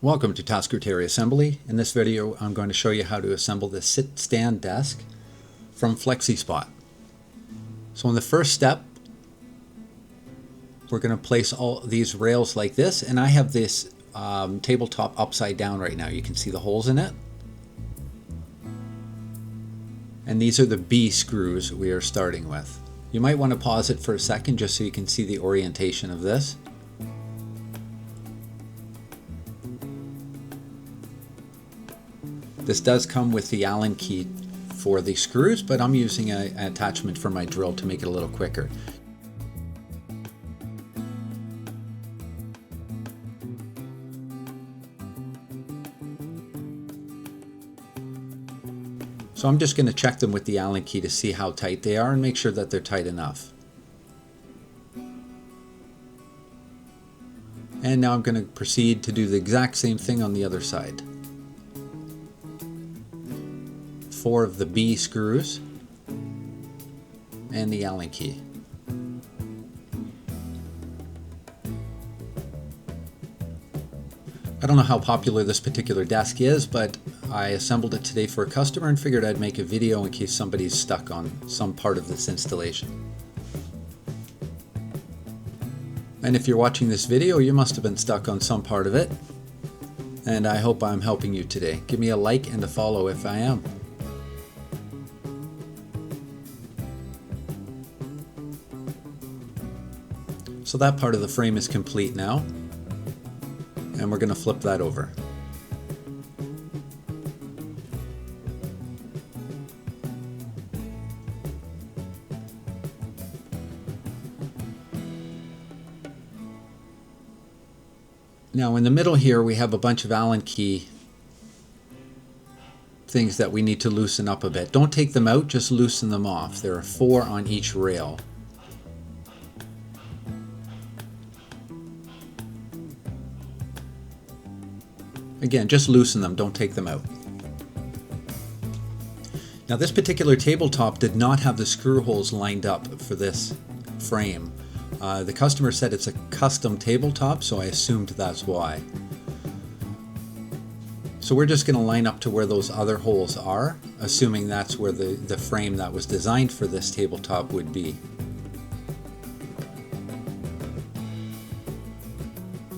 Welcome to Tasker Terry Assembly. In this video I'm going to show you how to assemble the sit-stand desk from FlexiSpot. So in the first step we're going to place all these rails like this, and I have this tabletop upside down right now. You can see the holes in it. And these are the B screws we are starting with. You might want to pause it for a second just so you can see the orientation of this. This does come with the Allen key for the screws, but I'm using an attachment for my drill to make it a little quicker. So I'm just going to check them with the Allen key to see how tight they are and make sure that they're tight enough. And now I'm going to proceed to do the exact same thing on the other side. 4 of the B screws and the Allen key. I don't know how popular this particular desk is, but I assembled it today for a customer and figured I'd make a video in case somebody's stuck on some part of this installation. And if you're watching this video, you must have been stuck on some part of it, and I hope I'm helping you today. Give me a like and a follow if I am. So that part of the frame is complete now, and we're going to flip that over. Now in the middle here we have a bunch of Allen key things that we need to loosen up a bit. Don't take them out, just loosen them off. There are 4 on each rail. Again, just loosen them, don't take them out. Now this particular tabletop did not have the screw holes lined up for this frame. The customer said it's a custom tabletop, so I assumed that's why. So we're just going to line up to where those other holes are, assuming that's where the frame that was designed for this tabletop would be.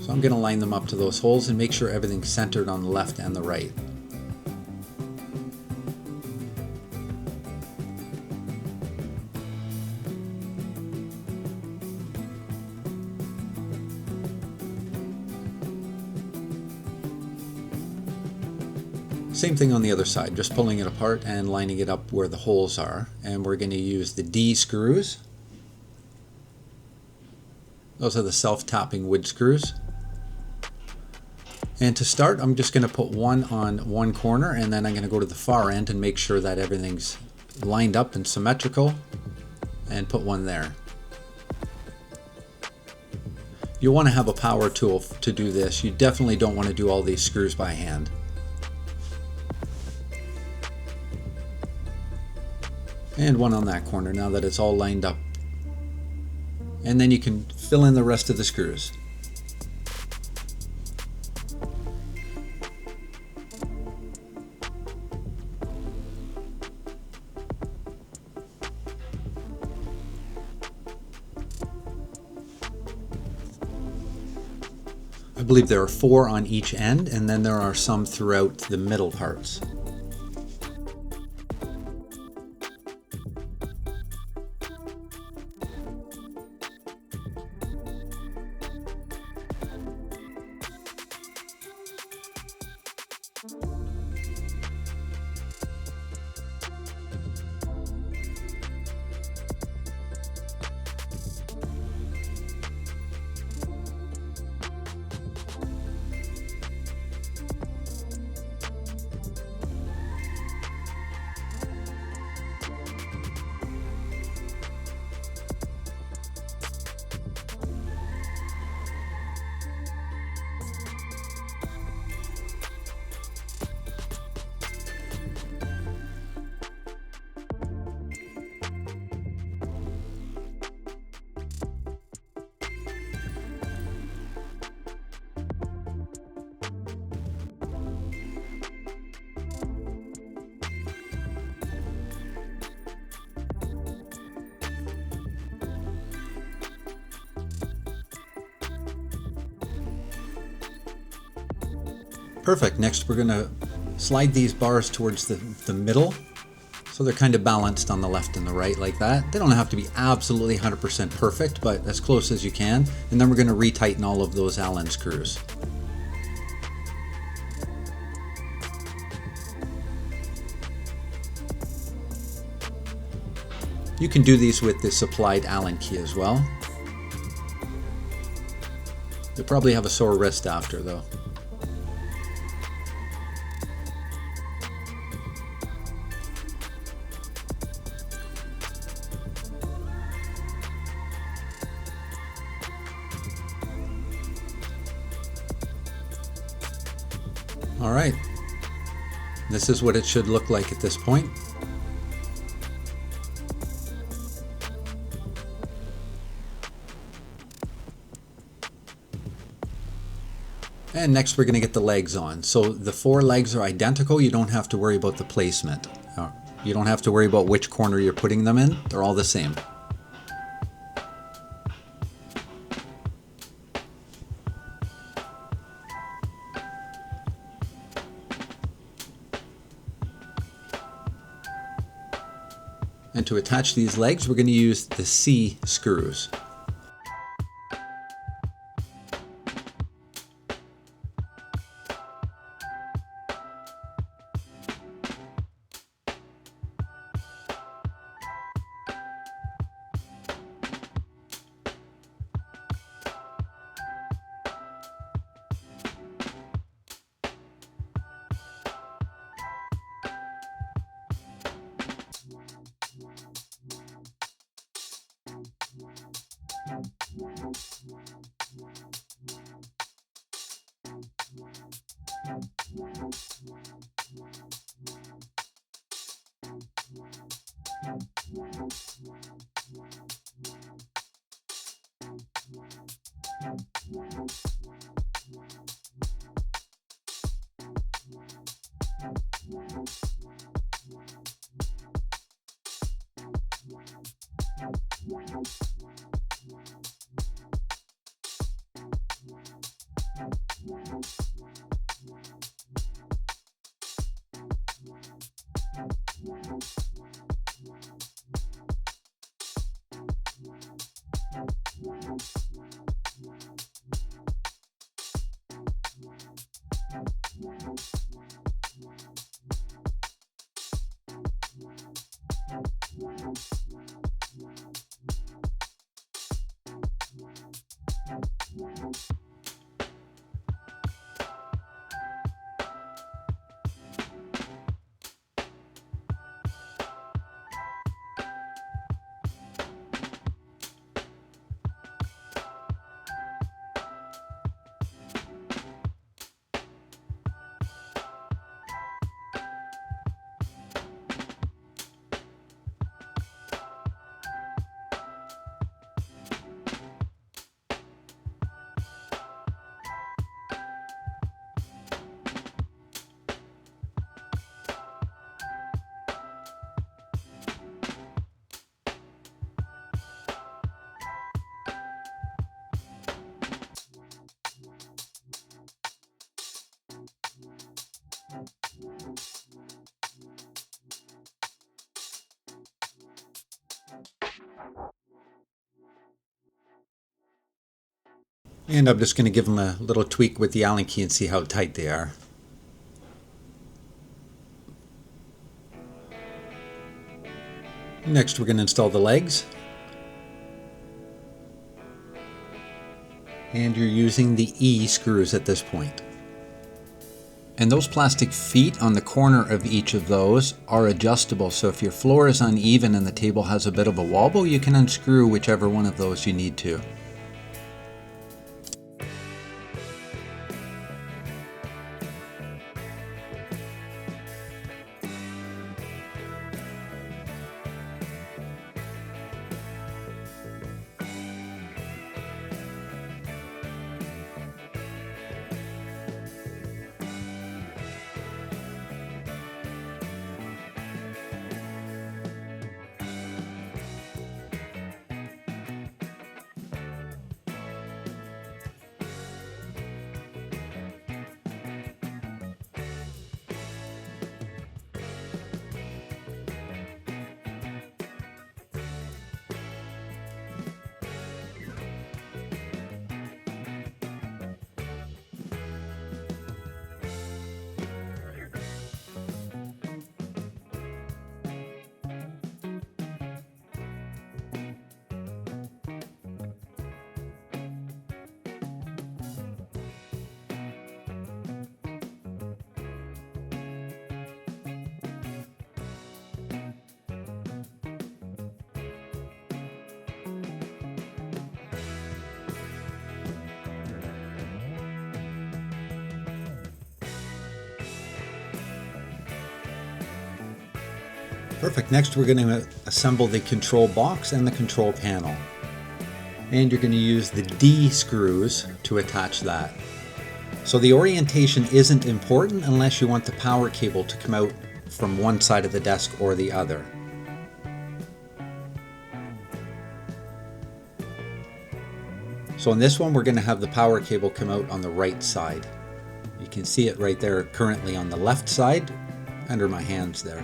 So I'm going to line them up to those holes and make sure everything's centered on the left and the right. Same thing on the other side, just pulling it apart and lining it up where the holes are. And we're going to use the D screws. Those are the self-tapping wood screws. And to start, I'm just going to put one on one corner, and then I'm going to go to the far end and make sure that everything's lined up and symmetrical, and put one there. You'll want to have a power tool to do this. You definitely don't want to do all these screws by hand. And one on that corner now that it's all lined up. And then you can fill in the rest of the screws. I believe there are 4 on each end, and then there are some throughout the middle parts. Perfect. Next we're going to slide these bars towards the middle, so they're kind of balanced on the left and the right like that. They don't have to be absolutely 100% perfect, but as close as you can. And then we're going to retighten all of those Allen screws. You can do these with the supplied Allen key as well. You'll probably have a sore wrist after though. All right, this is what it should look like at this point. And next we're going to get the legs on. So the 4 legs are identical. You don't have to worry about the placement. You don't have to worry about which corner you're putting them in. They're all the same. And to attach these legs, we're going to use the C screws. And I'm just going to give them a little tweak with the Allen key and see how tight they are. Next we're going to install the legs. And you're using the E screws at this point. And those plastic feet on the corner of each of those are adjustable, so if your floor is uneven and the table has a bit of a wobble, you can unscrew whichever one of those you need to. Perfect. Next we're going to assemble the control box and the control panel. And you're going to use the D screws to attach that. So the orientation isn't important unless you want the power cable to come out from one side of the desk or the other. So in this one we're going to have the power cable come out on the right side. You can see it right there currently on the left side under my hands there.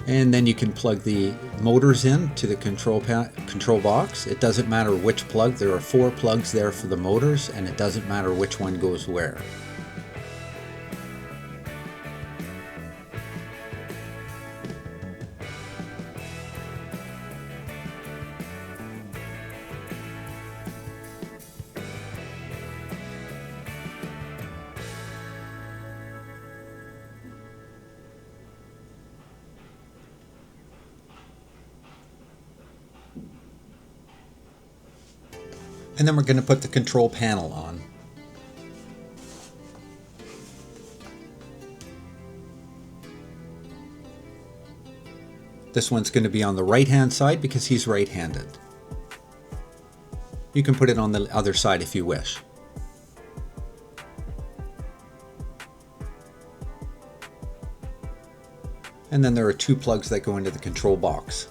And then you can plug the motors in to the control box. It doesn't matter which plug. There are 4 plugs there for the motors, and it doesn't matter which one goes where. And then we're going to put the control panel on. This one's going to be on the right hand side because he's right-handed. You can put it on the other side if you wish. And then there are 2 plugs that go into the control box.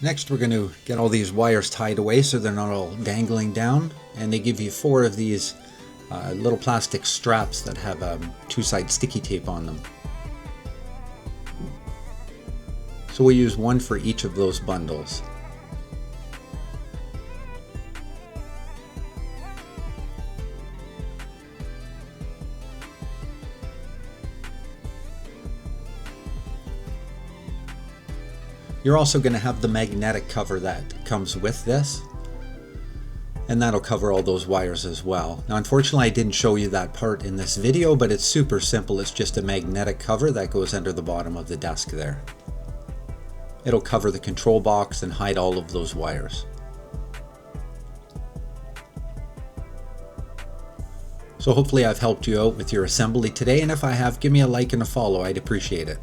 Next we're going to get all these wires tied away so they're not all dangling down, and they give you 4 of these little plastic straps that have 2-side sticky tape on them. So we'll use 1 for each of those bundles. You're also going to have the magnetic cover that comes with this, and that'll cover all those wires as well. Now unfortunately I didn't show you that part in this video, but it's super simple. It's just a magnetic cover that goes under the bottom of the desk there. It'll cover the control box and hide all of those wires. So hopefully I've helped you out with your assembly today, and if I have, give me a like and a follow. I'd appreciate it.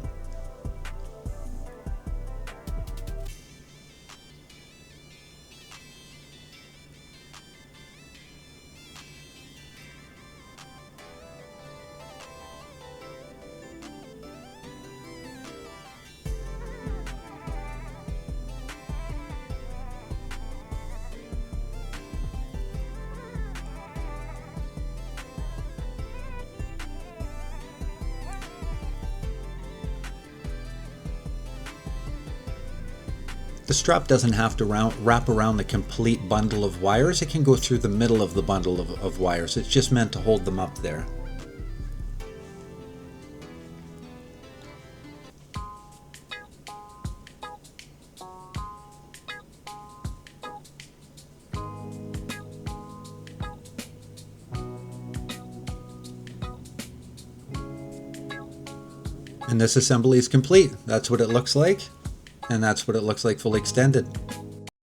The strap doesn't have to wrap around the complete bundle of wires. It can go through the middle of the bundle of wires. It's just meant to hold them up there. And this assembly is complete. That's what it looks like. And that's what it looks like fully extended.